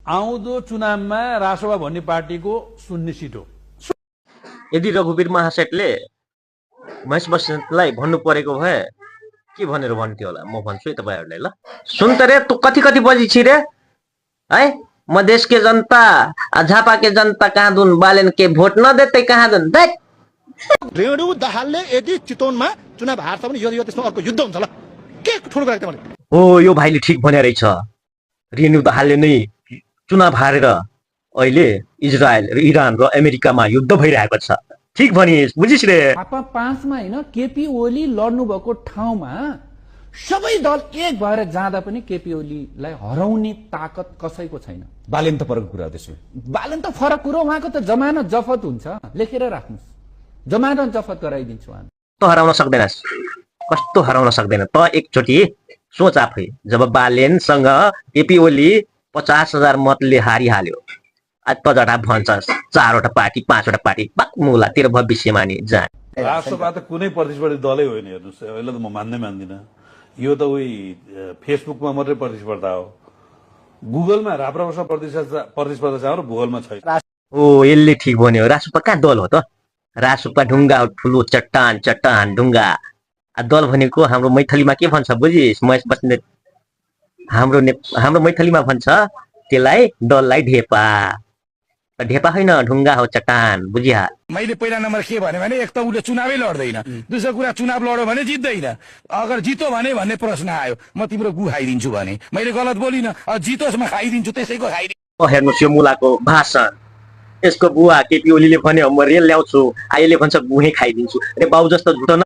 आउँदो चुनावमा रासोपा भन्ने पार्टीको 0 सिट हो। यदि रघुवीर महासेठले महेश बस्नेतलाई भन्नु परेको भए के भनेर भन्थ्यो होला, म भन्छु है तपाईँहरूलाई। ल सुन त रे, तँ कति कति बजी छि रे है? मधेश के जनता झापा के जनता कहाँ दुन, बालेन के भोट न देते कहाँ दुन। रेणु दाहालले यदि चितवनमा चुनाव हार्छ भने यो त्यसमा अर्को युद्ध हुन्छ। ल के ठुलो कुरा त मैले हो, यो भाइले ठिक भने रहेछ। रेणु दाहालले नै चुनाव हारेर अहिले इजरायल र इरान र अमेरिकामा युद्ध भइरहेको छ। ठिक भनिस्, बुझिस् रे। झापा 5 मा हैन, केपी ओली लड्नु भएको ठाउँमा सबै दल एक भएर जाँदा पनि केपी ओलीलाई हराउने ताकत कसैको छैन। बालेन त फरक कुरा त्यसो। बालन त फरक कुरो, उहाँको त जमानत जफत हुन्छ, लेखेर राख्नुस्, जमानत जफत गराइदिन्छु उहाँ। त हराउन सक्दैनस्, कस्तो हराउन सक्दैन त? एकचोटि सोच आफै, जब बालेनसँग केपी ओली 50,000 मतले हारिहाल्यो, आज त जटा भन्छस् 4वटा पार्टी 5वटा पार्टी मुला तेरो भविष्यमा नि जाने। रासोपा त कुनै प्रतिस्पर्धी दलै होइन, हेर्नुहोस्। यसलाई त म मान्दिनँ। यो त उही फेसबुकमा मात्रै प्रतिस्पर्धा हो। गुगलमा राप्रपासँग प्रतिस्पर्धा छ र भूगोलमा छैन। ओ, यसले ठिक भन्यो। रासोपा कहाँ दल हो त? रासोपा ढुङ्गा हो, ठुलो चट्टान चट्टान ढुङ्गा। दल भनेको हाम्रो मैथलीमा के भन्छ बुझिस्? महेश बस्नेत हाम्रो मैथलीमा भन्छ त्यसलाई, दललाई ढेपा। ढेपा होइन, ढुङ्गा हो, चट्टान, बुझिहाल। मैले पहिला नम्बर के भने एक त उसले चुनावै लड्दैन, दोस्रो कुरा चुनाव लड्यो भने जित्दैन, अगर जितो भने भन्ने प्रश्न आयो, म तिम्रो गु खाइदिन्छु भने मैले गलत बोलिनँ, जितोस् म खाइदिन्छु, त्यसैको खाइदिन्छु। हेर्नुहोस् यो मुलाको भाषण। यसको बुवा केपी ओलीले भन्यो म रेल ल्याउँछु, अहिले भन्छ गुहे खाइदिन्छु। अरे बाउ जस्तो झुटो